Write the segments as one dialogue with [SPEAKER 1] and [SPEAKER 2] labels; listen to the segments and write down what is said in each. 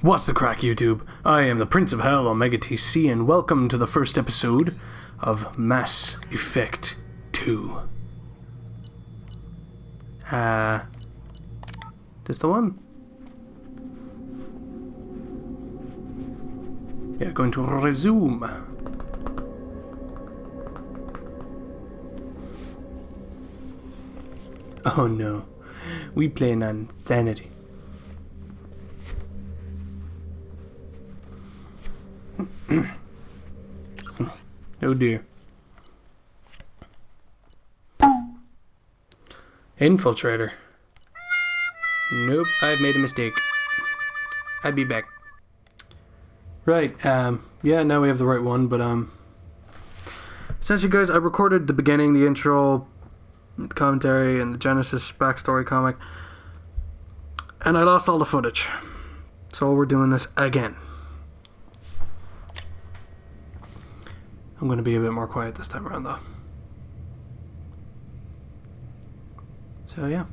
[SPEAKER 1] What's the crack, YouTube? I am the Prince of Hell, Omega TC, and welcome to the first episode of Mass Effect 2. This the one? Yeah, going to resume. Oh no, we playing on Vanity. Oh dear. Infiltrator. Nope, I've made a mistake. I'll be back. Right, yeah, now we have the right one, but, essentially, guys, I recorded the beginning, the intro, the commentary, and the Genesis backstory comic, and I lost all the footage. So we're doing this again. I'm going to be a bit more quiet this time around, though. So, yeah.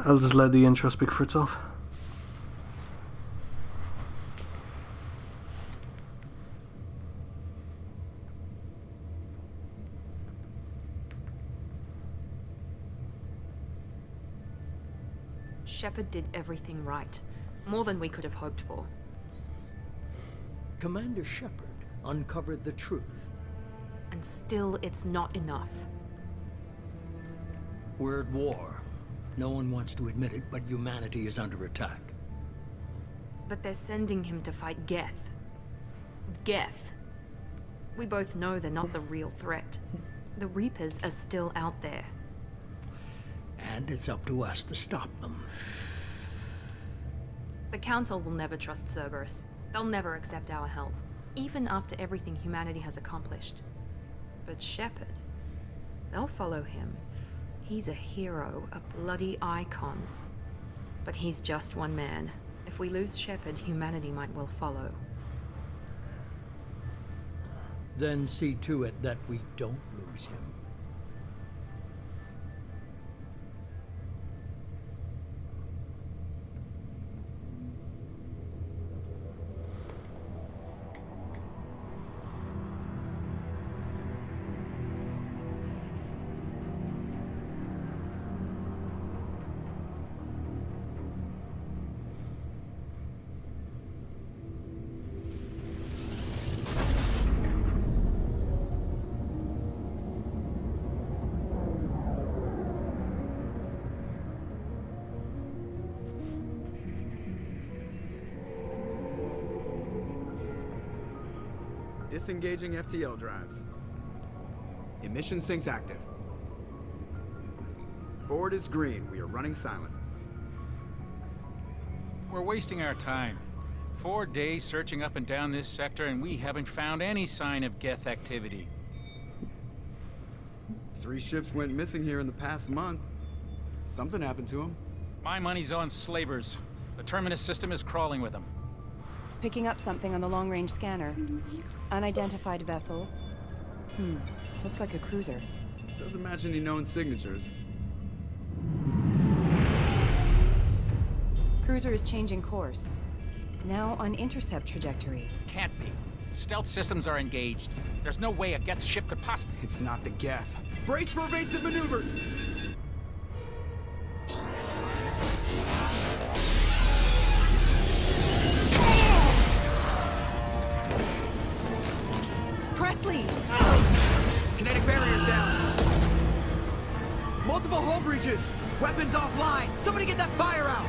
[SPEAKER 1] I'll just let the intro speak for itself.
[SPEAKER 2] Shepard did everything right. More than we could have hoped for.
[SPEAKER 3] Commander Shepard uncovered the truth.
[SPEAKER 2] And still, it's not enough.
[SPEAKER 3] We're at war. No one wants to admit it, but humanity is under attack.
[SPEAKER 2] But they're sending him to fight Geth. Geth. We both know they're not the real threat. The Reapers are still out there.
[SPEAKER 3] And it's up to us to stop them.
[SPEAKER 2] The Council will never trust Cerberus. They'll never accept our help, even after everything humanity has accomplished. But Shepard, they'll follow him. He's a hero, a bloody icon. But he's just one man. If we lose Shepard, humanity might well follow.
[SPEAKER 3] Then see to it that we don't lose him.
[SPEAKER 4] Disengaging FTL drives. Emission sinks active. Board is green. We are running silent.
[SPEAKER 5] We're wasting our time. 4 days searching up and down this sector, and we haven't found any sign of Geth activity.
[SPEAKER 4] 3 ships went missing here in the past month. Something happened to them.
[SPEAKER 5] My money's on slavers. The Terminus system is crawling with them.
[SPEAKER 6] Picking up something on the long-range scanner. Unidentified vessel. Looks like a cruiser.
[SPEAKER 4] Doesn't match any known signatures.
[SPEAKER 6] Cruiser is changing course. Now on intercept trajectory.
[SPEAKER 5] Can't be. Stealth systems are engaged. There's no way a Geth ship could possibly...
[SPEAKER 4] It's not the Geth. Brace for evasive maneuvers!
[SPEAKER 6] Presley!
[SPEAKER 4] Kinetic barriers down. Multiple hull breaches. Weapons offline. Somebody get that fire out.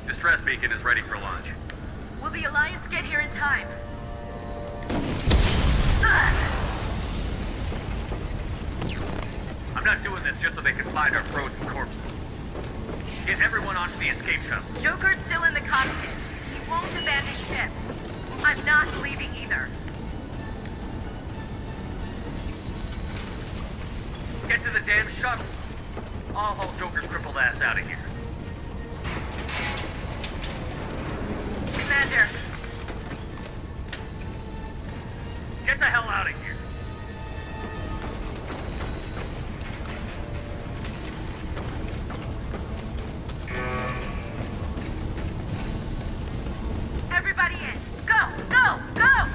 [SPEAKER 7] Distress beacon is ready for launch.
[SPEAKER 8] Will the Alliance get here in time?
[SPEAKER 7] not doing this just so they can find our frozen corpses. Get everyone onto the escape shuttle.
[SPEAKER 8] Joker's still in the cockpit. He won't abandon ship. I'm not leaving either.
[SPEAKER 7] Get to the damn shuttle. I'll haul Joker's crippled ass out of here.
[SPEAKER 8] Commander,
[SPEAKER 7] Get the hell out of here.
[SPEAKER 8] everybody in. Go, go, go!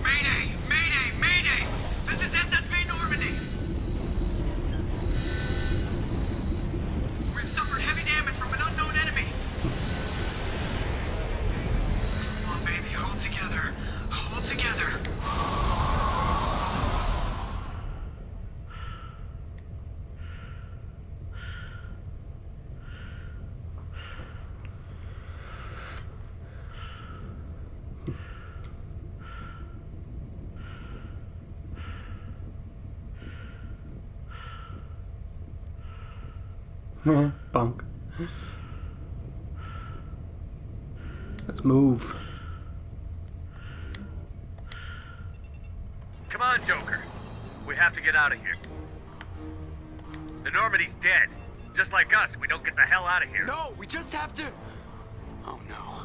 [SPEAKER 7] Mayday! Mayday! Mayday! This is SSV Normandy! We've suffered heavy damage from an unknown enemy! Come on, baby, hold together. Hold together.
[SPEAKER 1] Bunk. Let's move.
[SPEAKER 7] Come on, Joker. We have to get out of here. The Normandy's dead. Just like us, we don't get the hell out of here.
[SPEAKER 4] No, we just have to... Oh no.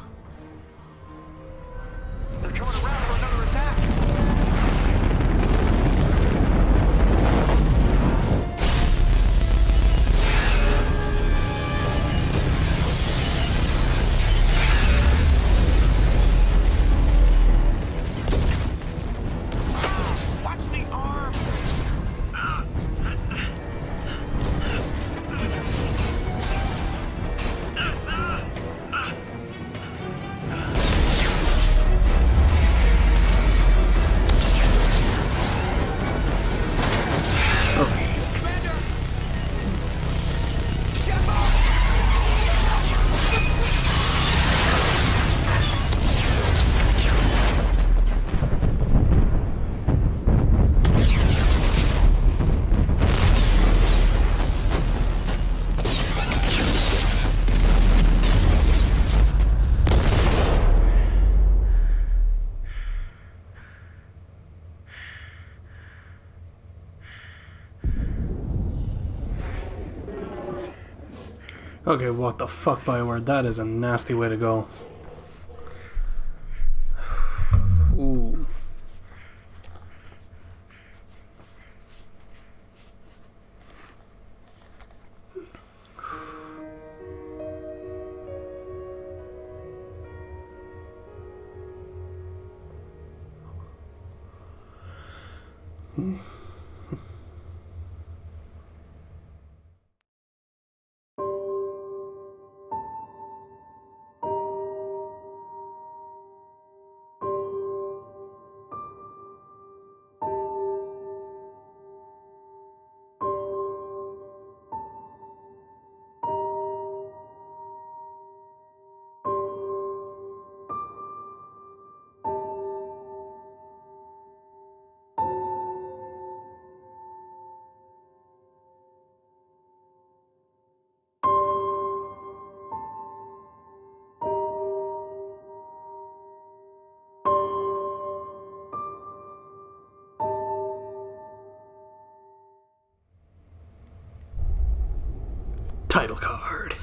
[SPEAKER 4] They're coming around for another attack. Watch the arm!
[SPEAKER 1] Okay, what the fuck, Bioware? That is a nasty way to go. Ooh. Title card.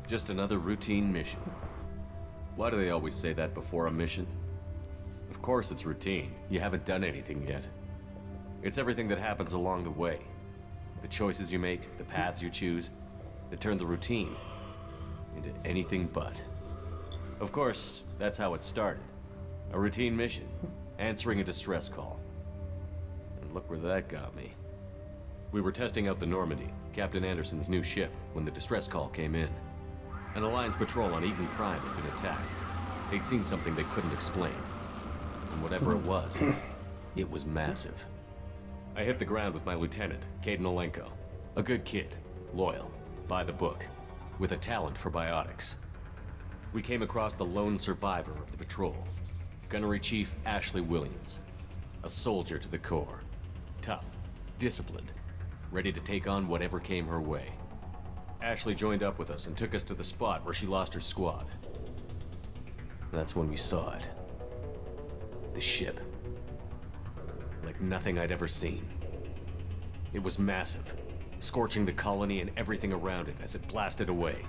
[SPEAKER 9] Just another routine mission. Why do they always say that before a mission? Of course it's routine. You haven't done anything yet. It's everything that happens along the way. The choices you make, the paths you choose, that turn the routine into anything but. Of course, that's how it started. A routine mission, answering a distress call. And look where that got me. We were testing out the Normandy, Captain Anderson's new ship, when the distress call came in. An Alliance patrol on Eden Prime had been attacked. They'd seen something they couldn't explain. And whatever it was massive. I hit the ground with my lieutenant, Caden Olenko. A good kid, loyal, by the book, with a talent for biotics. We came across the lone survivor of the patrol, Gunnery Chief Ashley Williams. A soldier to the core. Tough, disciplined, ready to take on whatever came her way. Ashley joined up with us and took us to the spot where she lost her squad. That's when we saw it. The ship. Like nothing I'd ever seen. It was massive, scorching the colony and everything around it as it blasted away.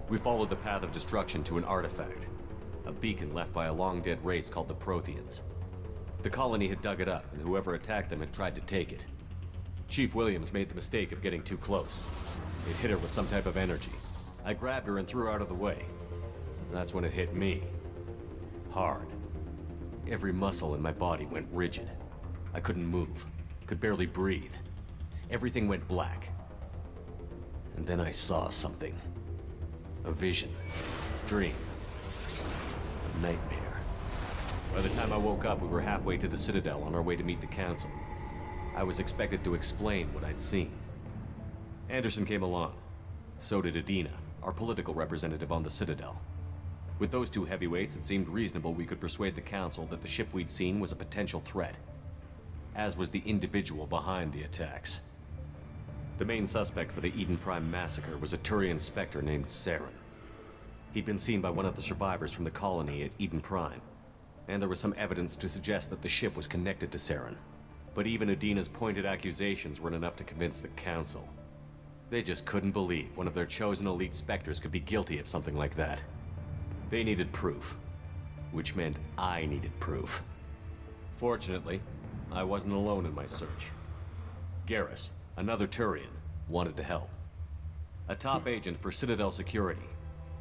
[SPEAKER 9] We followed the path of destruction to an artifact, a beacon left by a long-dead race called the Protheans. The colony had dug it up, and whoever attacked them had tried to take it. Chief Williams made the mistake of getting too close. It hit her with some type of energy. I grabbed her and threw her out of the way. That's when it hit me. Hard. Every muscle in my body went rigid. I couldn't move, could barely breathe. Everything went black. And then I saw something. A vision. Dream. A nightmare. By the time I woke up, we were halfway to the Citadel on our way to meet the Council. I was expected to explain what I'd seen. Anderson came along. So did Adina, our political representative on the Citadel. With those two heavyweights, it seemed reasonable we could persuade the Council that the ship we'd seen was a potential threat, as was the individual behind the attacks. The main suspect for the Eden Prime massacre was a Turian Spectre named Saren. He'd been seen by one of the survivors from the colony at Eden Prime, and there was some evidence to suggest that the ship was connected to Saren. But even Adina's pointed accusations weren't enough to convince the Council. They just couldn't believe one of their chosen elite Spectres could be guilty of something like that. They needed proof, which meant I needed proof. Fortunately, I wasn't alone in my search. Garrus, another Turian, wanted to help. A top agent for Citadel Security.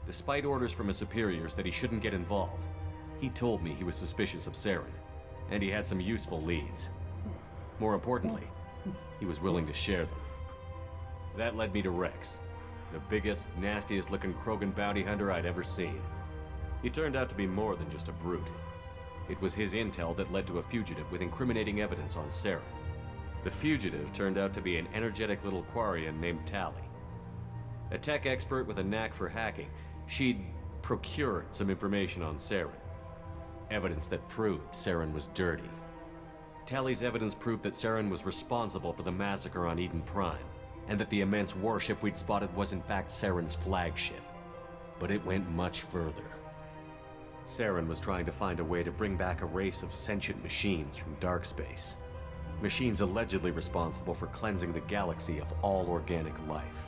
[SPEAKER 9] Despite orders from his superiors that he shouldn't get involved, he told me he was suspicious of Saren, and he had some useful leads. More importantly, he was willing to share them. That led me to Rex, the biggest, nastiest looking Krogan bounty hunter I'd ever seen. He turned out to be more than just a brute. It was his intel that led to a fugitive with incriminating evidence on Saren. The fugitive turned out to be an energetic little Quarian named Tally. A tech expert with a knack for hacking, she'd procured some information on Saren. Evidence that proved Saren was dirty. Tally's evidence proved that Saren was responsible for the massacre on Eden Prime, and that the immense warship we'd spotted was in fact Saren's flagship. But it went much further. Saren was trying to find a way to bring back a race of sentient machines from dark space. Machines allegedly responsible for cleansing the galaxy of all organic life.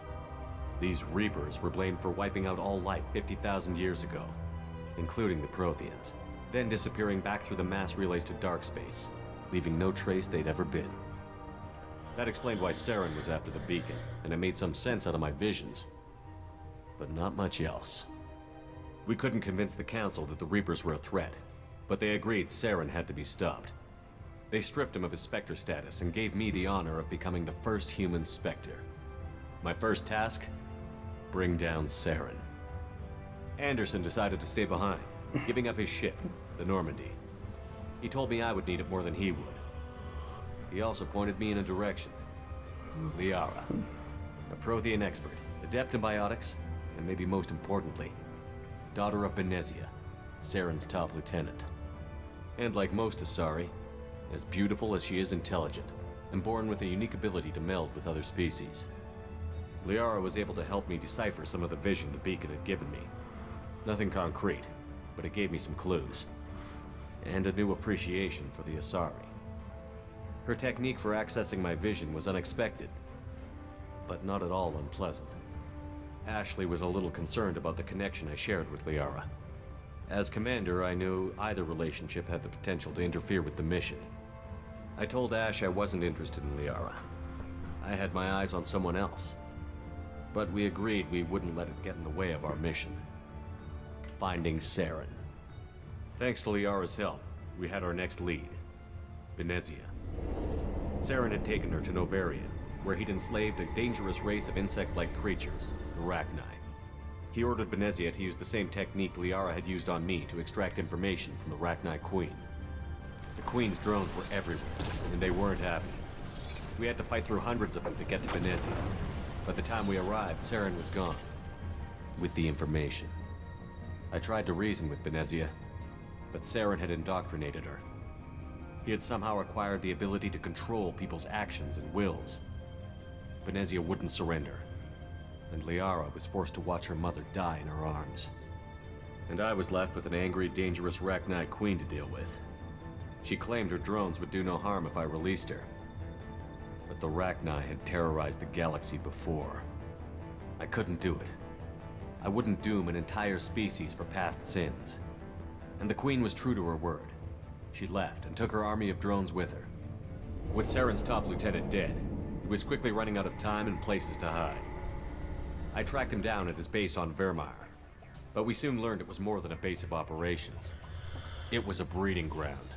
[SPEAKER 9] These Reapers were blamed for wiping out all life 50,000 years ago, including the Protheans, then disappearing back through the mass relays to dark space, leaving no trace they'd ever been. That explained why Saren was after the beacon, and it made some sense out of my visions. But not much else. We couldn't convince the Council that the Reapers were a threat, but they agreed Saren had to be stopped. They stripped him of his Spectre status and gave me the honor of becoming the first human Spectre. My first task? Bring down Saren. Anderson decided to stay behind, giving up his ship, the Normandy. He told me I would need it more than he would. He also pointed me in a direction. Liara, a Prothean expert, adept in biotics, and maybe most importantly, daughter of Benezia, Saren's top lieutenant. And like most Asari, as beautiful as she is intelligent, and born with a unique ability to meld with other species. Liara was able to help me decipher some of the vision the beacon had given me. Nothing concrete, but it gave me some clues. And a new appreciation for the Asari. Her technique for accessing my vision was unexpected, but not at all unpleasant. Ashley was a little concerned about the connection I shared with Liara. As commander, I knew either relationship had the potential to interfere with the mission. I told Ash I wasn't interested in Liara. I had my eyes on someone else. But we agreed we wouldn't let it get in the way of our mission. Finding Saren. Thanks to Liara's help, we had our next lead. Benezia. Saren had taken her to Novaria, where he'd enslaved a dangerous race of insect-like creatures, the Rachni. He ordered Benezia to use the same technique Liara had used on me to extract information from the Rachni Queen. The Queen's drones were everywhere, and they weren't happy. We had to fight through hundreds of them to get to Benezia. By the time we arrived, Saren was gone. With the information. I tried to reason with Benezia, but Saren had indoctrinated her. He had somehow acquired the ability to control people's actions and wills. Benezia wouldn't surrender, and Liara was forced to watch her mother die in her arms. And I was left with an angry, dangerous Rachni Queen to deal with. She claimed her drones would do no harm if I released her. But the Rachni had terrorized the galaxy before. I couldn't do it. I wouldn't doom an entire species for past sins. And the Queen was true to her word. She left and took her army of drones with her. With Saren's top lieutenant dead, he was quickly running out of time and places to hide. I tracked him down at his base on Vermeer, but we soon learned it was more than a base of operations. It was a breeding ground.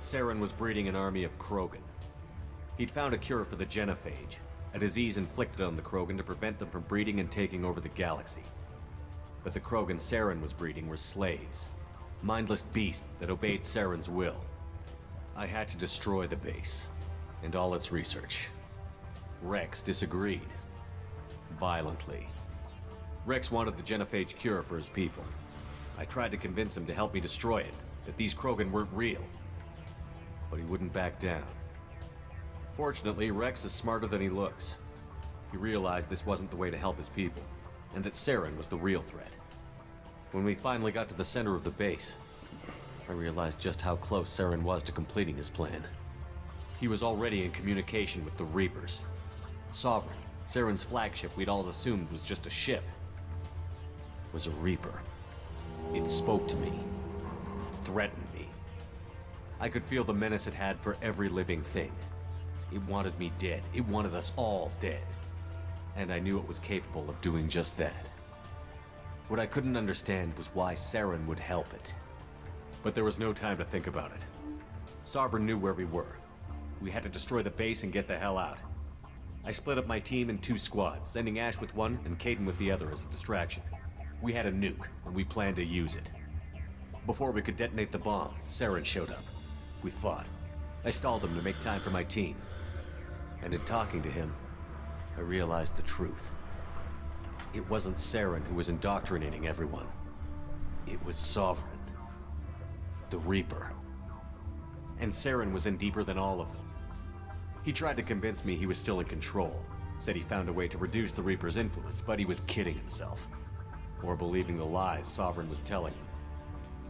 [SPEAKER 9] Saren was breeding an army of Krogan. He'd found a cure for the genophage, a disease inflicted on the Krogan to prevent them from breeding and taking over the galaxy. But the Krogan Saren was breeding were slaves, mindless beasts that obeyed Saren's will. I had to destroy the base, and all its research. Rex disagreed. Violently. Rex wanted the genophage cure for his people. I tried to convince him to help me destroy it, that these Krogan weren't real. But he wouldn't back down. Fortunately, Rex is smarter than he looks. He realized this wasn't the way to help his people, and that Saren was the real threat. When we finally got to the center of the base, I realized just how close Saren was to completing his plan. He was already in communication with the Reapers. Sovereign, Saren's flagship we'd all assumed was just a ship, was a Reaper. It spoke to me, threatened me. I could feel the menace it had for every living thing. It wanted me dead. It wanted us all dead. And I knew it was capable of doing just that. What I couldn't understand was why Saren would help it. But there was no time to think about it. Sovereign knew where we were. We had to destroy the base and get the hell out. I split up my team in 2 squads, sending Ash with one and Kaidan with the other as a distraction. We had a nuke, and we planned to use it. Before we could detonate the bomb, Saren showed up. We fought. I stalled him to make time for my team. And in talking to him, I realized the truth. It wasn't Saren who was indoctrinating everyone. It was Sovereign. The Reaper. And Saren was in deeper than all of them. He tried to convince me he was still in control. Said he found a way to reduce the Reaper's influence, but he was kidding himself. Or believing the lies Sovereign was telling him.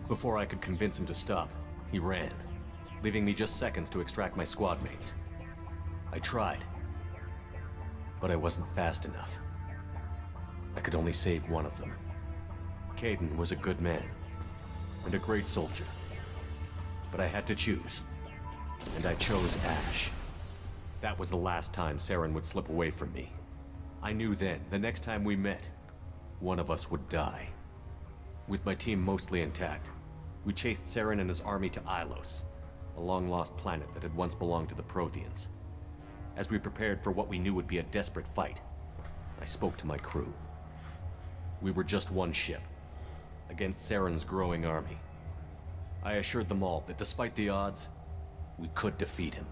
[SPEAKER 9] Before I could convince him to stop, he ran, leaving me just seconds to extract my squad mates. I tried, but I wasn't fast enough. I could only save one of them. Kaidan was a good man, and a great soldier. But I had to choose, and I chose Ash. That was the last time Saren would slip away from me. I knew then, the next time we met, one of us would die. With my team mostly intact, we chased Saren and his army to Ilos, a long-lost planet that had once belonged to the Protheans. As we prepared for what we knew would be a desperate fight, I spoke to my crew. We were just one ship, against Saren's growing army. I assured them all that despite the odds, we could defeat him.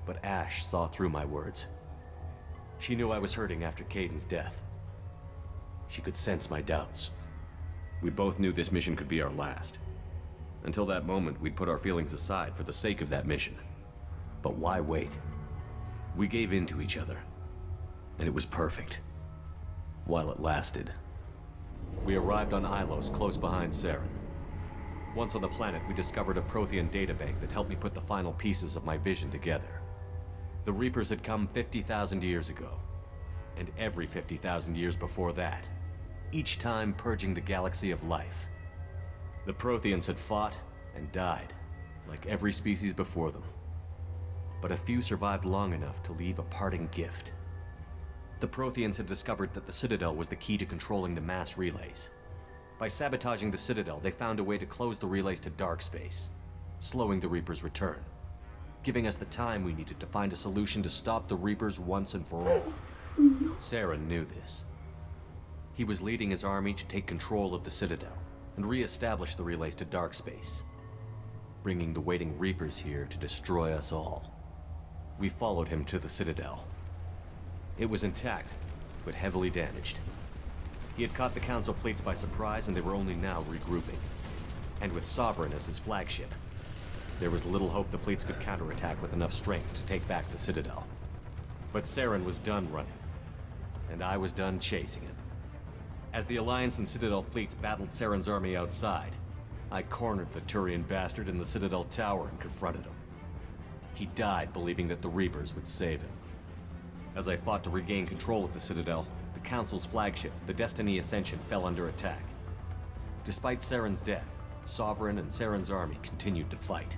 [SPEAKER 9] But Ash saw through my words. She knew I was hurting after Kaidan's death. She could sense my doubts. We both knew this mission could be our last. Until that moment, we'd put our feelings aside for the sake of that mission. But why wait? We gave in to each other, and it was perfect. While it lasted. We arrived on Ilos, close behind Saren. Once on the planet, we discovered a Prothean databank that helped me put the final pieces of my vision together. The Reapers had come 50,000 years ago, and every 50,000 years before that, each time purging the galaxy of life. The Protheans had fought and died, like every species before them. But a few survived long enough to leave a parting gift. The Protheans had discovered that the Citadel was the key to controlling the mass relays. By sabotaging the Citadel, they found a way to close the relays to dark space, slowing the Reapers' return, giving us the time we needed to find a solution to stop the Reapers once and for all. Saren knew this. He was leading his army to take control of the Citadel and re-establish the relays to dark space, bringing the waiting Reapers here to destroy us all. We followed him to the Citadel. It was intact, but heavily damaged. He had caught the Council fleets by surprise, and they were only now regrouping. And with Sovereign as his flagship, there was little hope the fleets could counterattack with enough strength to take back the Citadel. But Saren was done running, and I was done chasing him. As the Alliance and Citadel fleets battled Saren's army outside, I cornered the Turian bastard in the Citadel tower and confronted him. He died believing that the Reapers would save him. As I fought to regain control of the Citadel, the Council's flagship, the Destiny Ascension, fell under attack. Despite Saren's death, Sovereign and Saren's army continued to fight.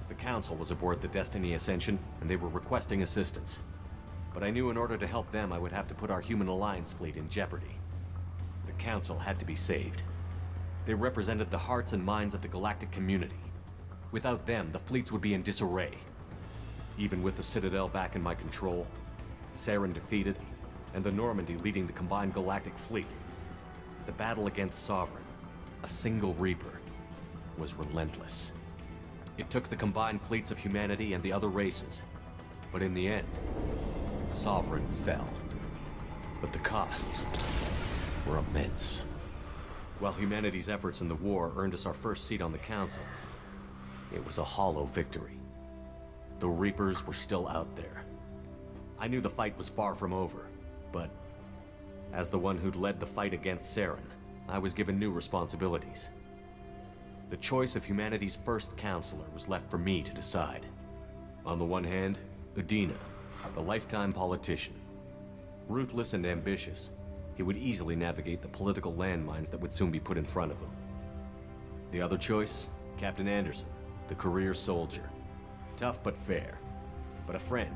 [SPEAKER 9] The Council was aboard the Destiny Ascension, and they were requesting assistance. But I knew in order to help them, I would have to put our Human Alliance fleet in jeopardy. The Council had to be saved. They represented the hearts and minds of the galactic community. Without them, the fleets would be in disarray. Even with the Citadel back in my control, Saren defeated, and the Normandy leading the combined galactic fleet, the battle against Sovereign, a single Reaper, was relentless. It took the combined fleets of humanity and the other races, but in the end, Sovereign fell. But the costs were immense. While humanity's efforts in the war earned us our first seat on the Council, it was a hollow victory. The Reapers were still out there. I knew the fight was far from over, but as the one who'd led the fight against Saren, I was given new responsibilities. The choice of humanity's first counselor was left for me to decide. On the one hand, Udina, the lifetime politician. Ruthless and ambitious, he would easily navigate the political landmines that would soon be put in front of him. The other choice, Captain Anderson, the career soldier. Tough but fair, but a friend,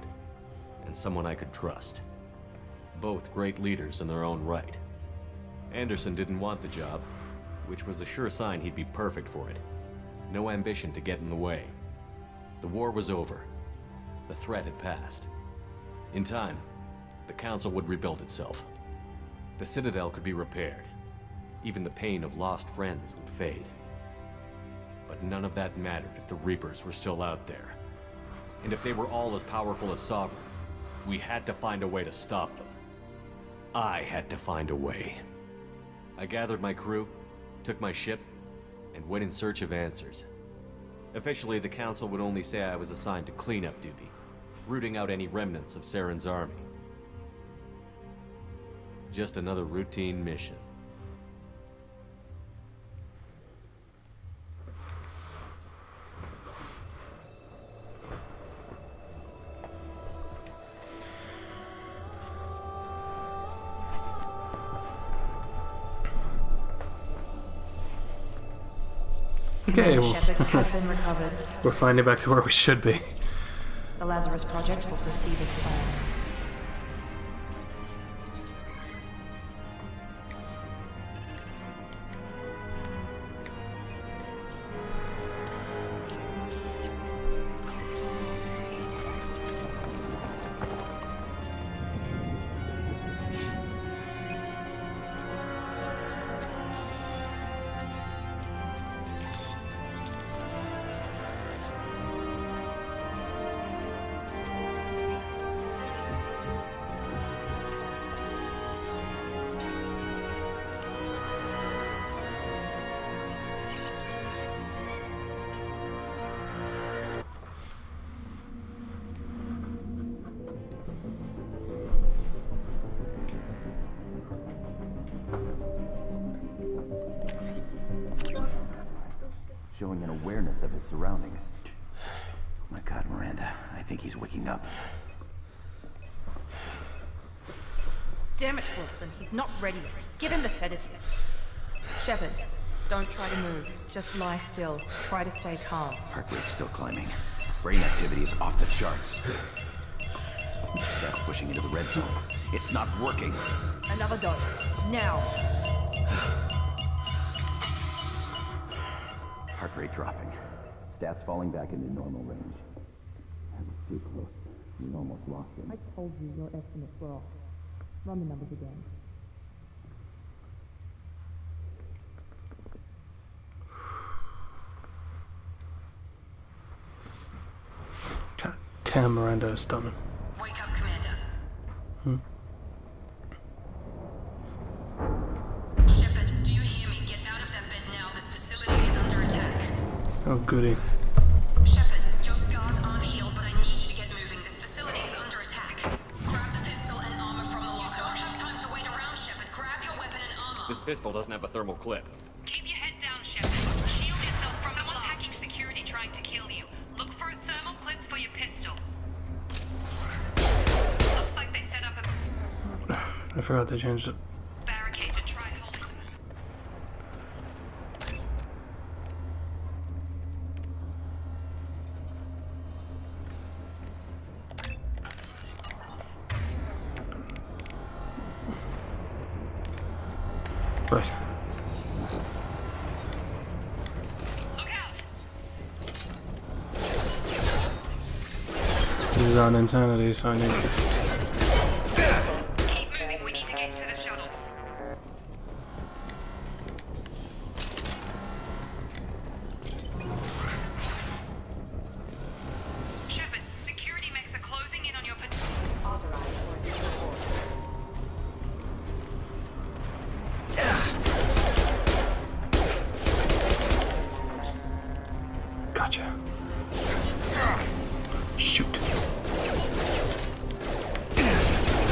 [SPEAKER 9] and someone I could trust. Both great leaders in their own right. Anderson didn't want the job, which was a sure sign he'd be perfect for it. No ambition to get in the way. The war was over. The threat had passed. In time, the Council would rebuild itself. The Citadel could be repaired. Even the pain of lost friends would fade. But none of that mattered if the Reapers were still out there. And if they were all as powerful as Sovereign, we had to find a way to stop them. I had to find a way. I gathered my crew, took my ship, and went in search of answers. Officially, the Council would only say I was assigned to cleanup duty, rooting out any remnants of Saren's army. Just another routine mission.
[SPEAKER 1] Okay, well,
[SPEAKER 10] Shepard has been recovered.
[SPEAKER 1] we're finally back to where we should be.
[SPEAKER 10] The Lazarus Project will proceed as planned.
[SPEAKER 11] Showing an awareness of his surroundings. My God, Miranda, I think he's waking up.
[SPEAKER 8] Damn it, Wilson, he's not ready yet. Give him the sedative.
[SPEAKER 10] Shepard, Don't try to move. Just lie still. Try to stay calm.
[SPEAKER 11] Heart rate's still climbing. Brain activity is off the charts. Stats pushing into the red zone. It's not working.
[SPEAKER 10] Another dose. Now.
[SPEAKER 11] Heart rate dropping. Stats falling back into normal range. That was too close. We almost lost him.
[SPEAKER 10] I told you your estimates were off. Run the numbers again.
[SPEAKER 1] God damn, Miranda is stunning.
[SPEAKER 10] Wake up, Commander. Shepard, do you hear me? Get out of that bed now. This facility is under attack.
[SPEAKER 1] Oh, goody.
[SPEAKER 10] Shepard, your scars aren't healed, but I need you to get moving. This facility is under attack. Grab the pistol and armor from the locker. You don't have time to wait around, Shepard. Grab your weapon and armor.
[SPEAKER 9] This pistol doesn't have a thermal clip.
[SPEAKER 8] Keep your head down, Shepard. Shield yourself from someone's hacking security trying to kill you. Look for a thermal clip for your pistol. Looks like they set up a
[SPEAKER 1] I forgot they changed it.
[SPEAKER 8] barricade to try holding.
[SPEAKER 1] Right.
[SPEAKER 8] Look out!
[SPEAKER 1] This is on insanity, so I need.
[SPEAKER 8] Keep moving. We need to get to the shuttles. Shepard, security mechs are closing in on your
[SPEAKER 1] Gotcha. Shoot.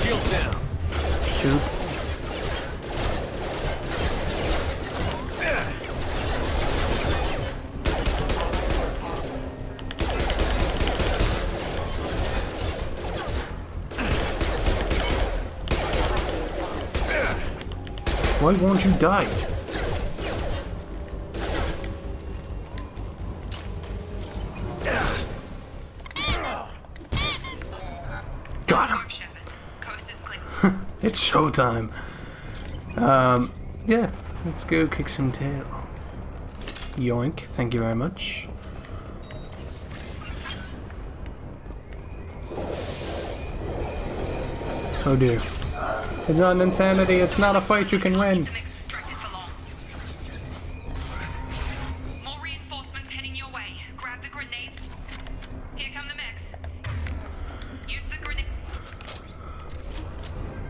[SPEAKER 9] Shields down.
[SPEAKER 1] Shoot. Why won't you die? Got him.
[SPEAKER 8] coast is clear.
[SPEAKER 1] It's showtime. Yeah, let's go kick some tail. Yoink, thank you very much. Oh dear. It's not an insanity, it's not a fight you can win.
[SPEAKER 8] More reinforcements heading your way. Grab the grenade. Here come the mechs. Use the grenade.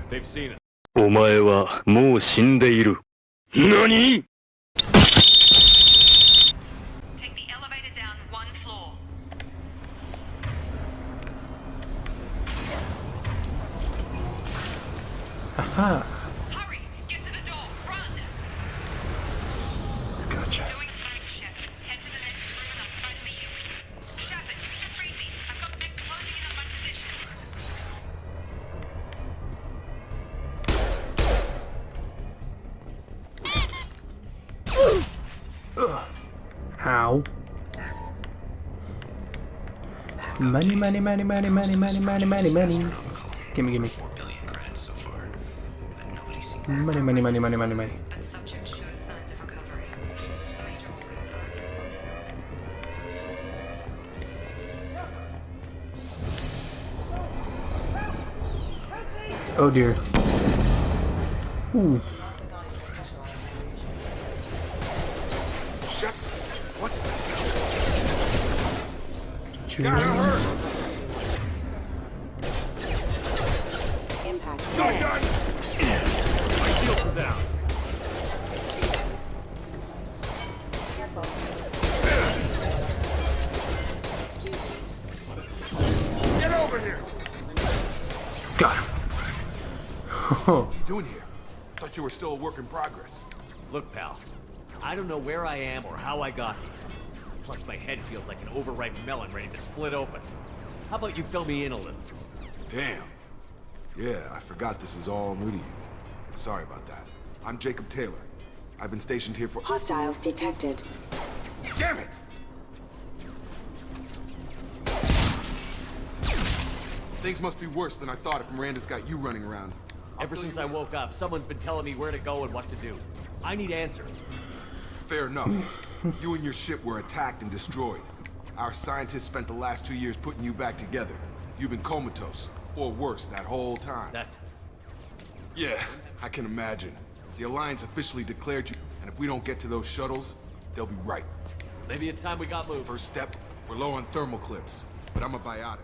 [SPEAKER 9] They've seen it.
[SPEAKER 12] お前はもう死んでいる。何?
[SPEAKER 8] Take the elevator down one floor.
[SPEAKER 1] Aha.
[SPEAKER 8] Hurry! Get to the door. Run!
[SPEAKER 1] Gotcha.
[SPEAKER 8] Doing fine, Shepard. Head to the next room and I'll try to meet you. Shepard, you can read me. I've got mechs closing in on my position.
[SPEAKER 1] Ow. Money, money, money, money, money, money, money, money, money. Gimme, gimme. Money, money, money, money, money, money.
[SPEAKER 10] Subject shows signs of recovery. Major organ.
[SPEAKER 1] Oh dear. Ooh.
[SPEAKER 13] Shut. What?
[SPEAKER 1] Got
[SPEAKER 13] hurt.
[SPEAKER 6] Impact.
[SPEAKER 13] Gun.
[SPEAKER 9] My shields are down.
[SPEAKER 13] Get over here.
[SPEAKER 1] Got him.
[SPEAKER 13] What are you doing here? Thought you were still a work in progress.
[SPEAKER 9] Look, pal. I don't know where I am or how I got here. Plus, my head feels like an overripe melon ready to split open. How about you fill me in a little?
[SPEAKER 13] Damn. Yeah, I forgot this is all new to you. Sorry about that. I'm Jacob Taylor. I've been stationed here for...
[SPEAKER 6] Hostiles detected.
[SPEAKER 13] Damn it! Things must be worse than I thought if Miranda's got you running around.
[SPEAKER 9] Ever since I woke up, someone's been telling me where to go and what to do. I need answers.
[SPEAKER 13] Fair enough. You and your ship were attacked and destroyed. Our scientists spent the last 2 years putting you back together. You've been comatose, or worse, that whole time.
[SPEAKER 9] That's...
[SPEAKER 13] Yeah, I can imagine. The Alliance officially declared you, and if we don't get to those shuttles, they'll be right.
[SPEAKER 9] Maybe it's time we got moved.
[SPEAKER 13] First step, we're low on thermal clips, but I'm a biotic.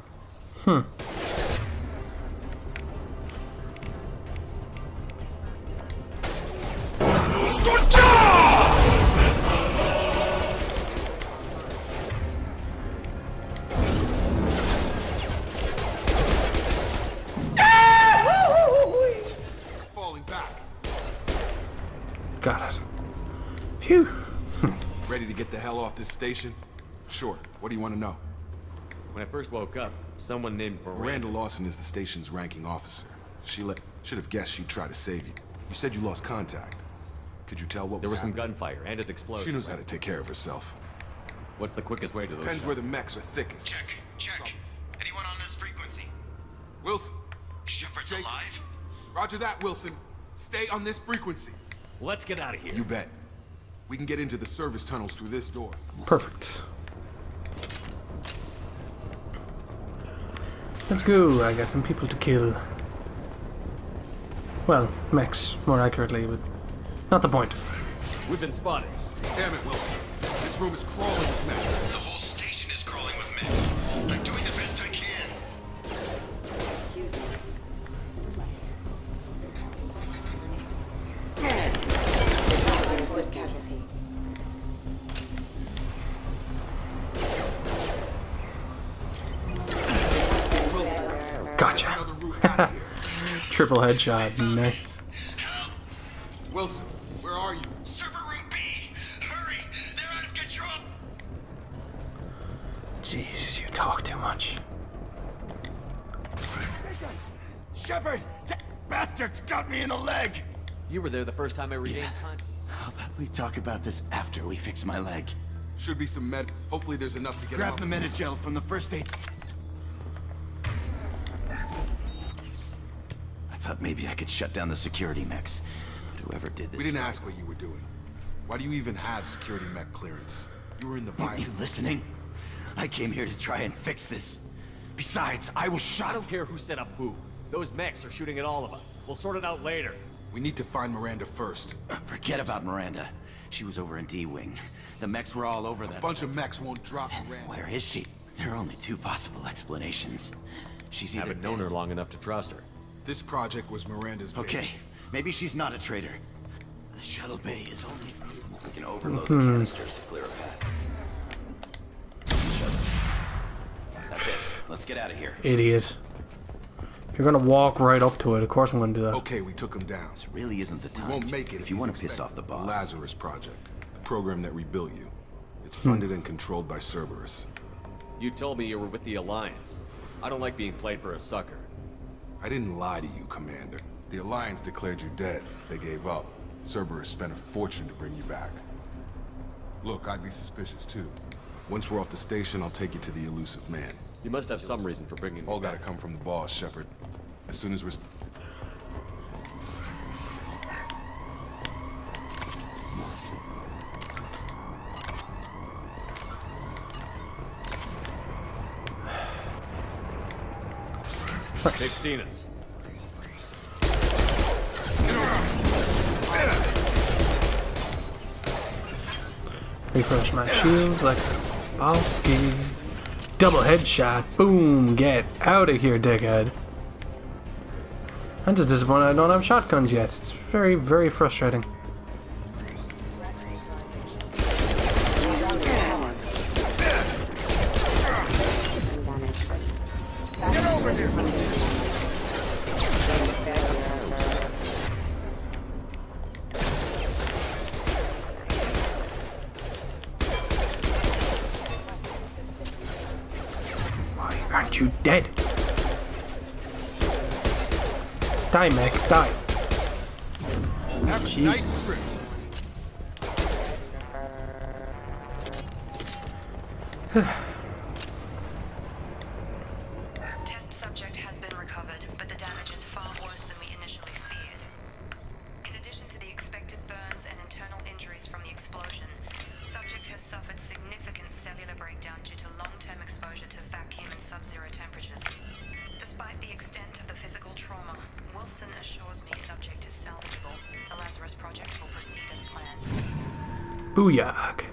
[SPEAKER 13] Falling back.
[SPEAKER 1] Got it. Phew.
[SPEAKER 13] Ready to get the hell off this station? Sure. What do you want to know?
[SPEAKER 9] When I first woke up, someone named
[SPEAKER 13] Miranda Lawson is the station's ranking officer. Should have guessed she'd try to save you. You said you lost contact. Could you tell what
[SPEAKER 9] There was some
[SPEAKER 13] happening?
[SPEAKER 9] gunfire and an explosion.
[SPEAKER 13] She knows how to take care of herself.
[SPEAKER 9] What's the quickest way to those
[SPEAKER 13] Depends where the mechs are thickest.
[SPEAKER 14] Check. Anyone on this frequency?
[SPEAKER 13] Wilson.
[SPEAKER 14] Shepard's alive?
[SPEAKER 13] Roger that, Wilson. Stay on this frequency.
[SPEAKER 9] Let's get out of here.
[SPEAKER 13] You bet. We can get into the service tunnels through this door.
[SPEAKER 1] Perfect. Let's go. I got some people to kill. Well, mechs, more accurately, but not the point.
[SPEAKER 9] We've been spotted.
[SPEAKER 13] Damn it, Wilson. This room is crawling with mechs.
[SPEAKER 14] The whole station is crawling with mechs. I'm doing the best I can.
[SPEAKER 1] Gotcha. Triple headshot. Nice.
[SPEAKER 13] Wilson, where are you?
[SPEAKER 14] Server room B! Hurry! They're out of control!
[SPEAKER 1] Jesus, you talk too much.
[SPEAKER 11] Shepard! Bastards got me in the leg!
[SPEAKER 9] You were there the first time I regained consciousness.
[SPEAKER 11] How about we talk about this after we fix my leg?
[SPEAKER 13] Should be some med. Hopefully there's enough to get
[SPEAKER 11] Grab
[SPEAKER 13] him
[SPEAKER 11] the
[SPEAKER 13] up.
[SPEAKER 11] Medi-gel from the first aid. I thought maybe I could shut down the security mechs. But whoever did this...
[SPEAKER 13] We didn't ask what you were doing. Why do you even have security mech clearance? You were in the
[SPEAKER 11] Are you listening? I came here to try and fix this. Besides, I was shot.
[SPEAKER 9] I don't care who set up who. Those mechs are shooting at all of us. We'll sort it out later.
[SPEAKER 13] We need to find Miranda first.
[SPEAKER 11] Forget about Miranda. She was over in D-Wing. The mechs were all over that.
[SPEAKER 13] A bunch of mechs won't drop Miranda.
[SPEAKER 11] Where is she? There are only two possible explanations. She's either
[SPEAKER 9] haven't known her long enough to trust her.
[SPEAKER 13] This project was Miranda's baby.
[SPEAKER 11] Okay, maybe she's not a traitor. The shuttle bay is only... We can overload the canisters to clear a path. That's it. Let's get out of here.
[SPEAKER 1] Idiot. If you're gonna walk right up to it, of course I'm gonna do that.
[SPEAKER 13] Okay, we took him down.
[SPEAKER 11] This really isn't the time.
[SPEAKER 13] We won't make it
[SPEAKER 11] if you want to piss off the boss.
[SPEAKER 13] The Lazarus Project, the program that rebuilt you. It's funded and controlled by Cerberus.
[SPEAKER 9] You told me you were with the Alliance. I don't like being played for a sucker.
[SPEAKER 13] I didn't lie to you, Commander. The Alliance declared you dead. They gave up. Cerberus spent a fortune to bring you back. Look, I'd be suspicious too. Once we're off the station, I'll take you to the elusive man.
[SPEAKER 9] You must have some reason for bringing me
[SPEAKER 13] All
[SPEAKER 9] back.
[SPEAKER 13] gotta come from the boss, Shepard. As soon as we're...
[SPEAKER 9] They've seen us.
[SPEAKER 1] Refresh my shields like a Bowski. Double headshot. Boom. Get out of here, dickhead. I'm just disappointed I don't have shotguns yet. It's very, very frustrating.
[SPEAKER 14] Get over here!
[SPEAKER 1] Why aren't you dead? Die, mech, die.
[SPEAKER 13] Have a nice trip.
[SPEAKER 10] Test subject has been recovered, but the damage is far worse than we initially feared. In addition to the expected burns and internal injuries from the explosion, subject has suffered significant cellular breakdown due to long-term exposure to vacuum and sub-zero temperatures. Despite the extent of the physical trauma, Wilson assures me subject is salvageable. The Lazarus Project will proceed as planned.
[SPEAKER 1] Booyah.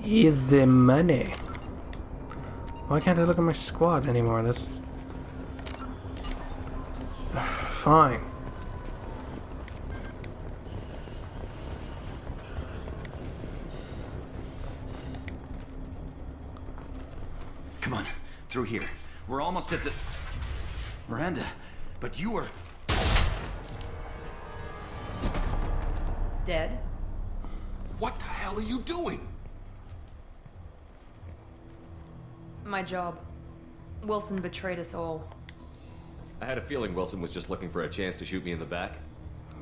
[SPEAKER 1] The money. Why can't I look at my squad anymore? That's fine.
[SPEAKER 11] Come on, through here. We're almost at the... Miranda, but you were...
[SPEAKER 6] Dead?
[SPEAKER 13] What the hell are you doing?
[SPEAKER 2] My job. Wilson betrayed us all.
[SPEAKER 9] I had a feeling Wilson was just looking for a chance to shoot me in the back.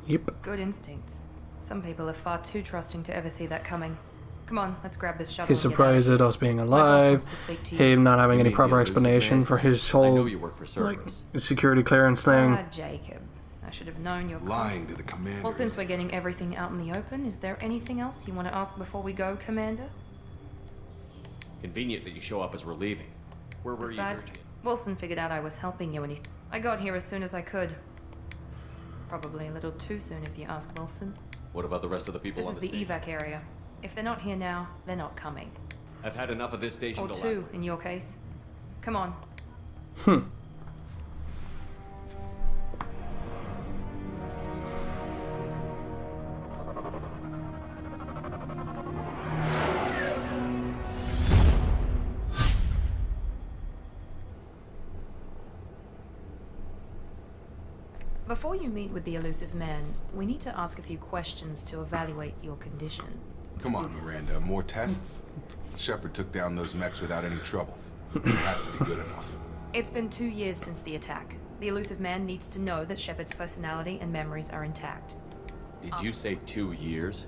[SPEAKER 1] Yep.
[SPEAKER 2] Good instincts. Some people are far too trusting to ever see that coming. Come on, let's grab this shuttle.
[SPEAKER 1] He's
[SPEAKER 2] and get
[SPEAKER 1] surprised
[SPEAKER 2] out.
[SPEAKER 1] at us being
[SPEAKER 2] My boss
[SPEAKER 1] alive,
[SPEAKER 2] wants to speak to you.
[SPEAKER 1] him not having
[SPEAKER 9] You
[SPEAKER 1] any
[SPEAKER 9] mean
[SPEAKER 1] proper
[SPEAKER 9] the elusive
[SPEAKER 1] explanation
[SPEAKER 9] man?
[SPEAKER 1] for his
[SPEAKER 9] I know
[SPEAKER 1] whole
[SPEAKER 9] you work for
[SPEAKER 1] like
[SPEAKER 9] Cerberus.
[SPEAKER 1] security clearance thing.
[SPEAKER 2] Ah, Jacob. I should have known your
[SPEAKER 13] Lying to the commander.
[SPEAKER 2] Well, since we're getting everything out in the open, is there anything else you want to ask before we go, Commander?
[SPEAKER 9] Convenient that you show up as we're leaving. Where were
[SPEAKER 2] Besides,
[SPEAKER 9] you?
[SPEAKER 2] Wilson figured out I was helping you and I got here as soon as I could. Probably a little too soon if you ask Wilson.
[SPEAKER 9] What about the rest of the people
[SPEAKER 2] This
[SPEAKER 9] on
[SPEAKER 2] is
[SPEAKER 9] the
[SPEAKER 2] the
[SPEAKER 9] station?
[SPEAKER 2] evac area. If they're not here now, they're not coming.
[SPEAKER 9] I've had enough of this station
[SPEAKER 2] Or
[SPEAKER 9] to
[SPEAKER 2] two,
[SPEAKER 9] last.
[SPEAKER 2] in your case. Come on. Before you meet with the elusive man, we need to ask a few questions to evaluate your condition.
[SPEAKER 13] Come on, Miranda. More tests? Shepard took down those mechs without any trouble. It has to be good enough.
[SPEAKER 2] It's been 2 years since the attack. The elusive man needs to know that Shepard's personality and memories are intact.
[SPEAKER 9] Did you say 2 years?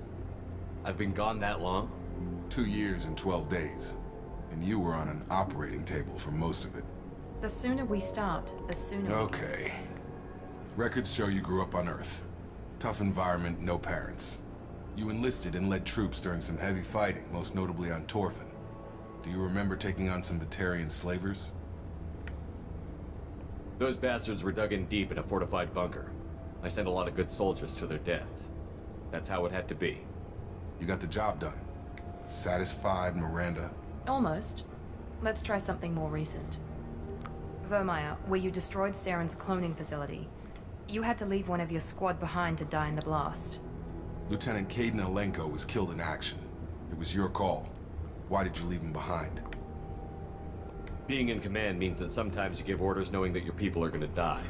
[SPEAKER 9] I've been gone that long?
[SPEAKER 13] 2 years and 12 days. And you were on an operating table for most of it.
[SPEAKER 2] The sooner we start, the sooner.
[SPEAKER 13] Okay. Records show you grew up on Earth. Tough environment, no parents. You enlisted and led troops during some heavy fighting, most notably on Torfin. Do you remember taking on some Batarian slavers?
[SPEAKER 9] Those bastards were dug in deep in a fortified bunker. I sent a lot of good soldiers to their deaths. That's how it had to be.
[SPEAKER 13] You got the job done. Satisfied, Miranda?
[SPEAKER 2] Almost. Let's try something more recent. Vermeer, where you destroyed Saren's cloning facility. You had to leave one of your squad behind to die in the blast.
[SPEAKER 13] Lieutenant Caden Alenko was killed in action. It was your call. Why did you leave him behind?
[SPEAKER 9] Being in command means that sometimes you give orders knowing that your people are gonna die.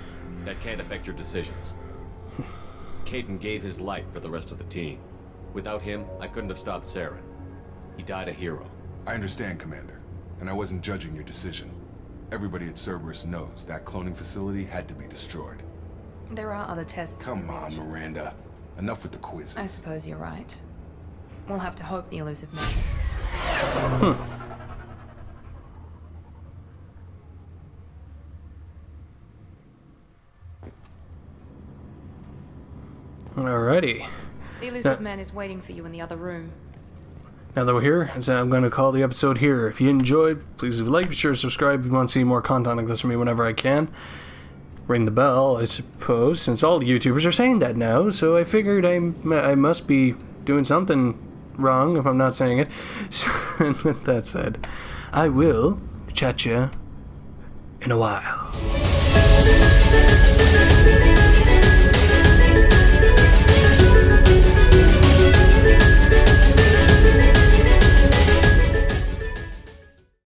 [SPEAKER 9] That can't affect your decisions. Caden gave his life for the rest of the team. Without him, I couldn't have stopped Saren. He died a hero.
[SPEAKER 13] I understand, Commander. And I wasn't judging your decision. Everybody at Cerberus knows that cloning facility had to be destroyed.
[SPEAKER 2] There are other tests.
[SPEAKER 13] Come on, Miranda. Enough with the quizzes.
[SPEAKER 2] I suppose you're right. We'll have to hope the elusive man.
[SPEAKER 1] Alrighty.
[SPEAKER 2] The elusive man is waiting for you in the other room.
[SPEAKER 1] Now that we're here, I'm going to call the episode here. If you enjoyed, please leave a like, be sure to subscribe if you want to see more content like this from me whenever I can. Ring the bell, I suppose, since all the YouTubers are saying that now, so I figured I must be doing something wrong if I'm not saying it. So, and with that said, I will chat ya in a while.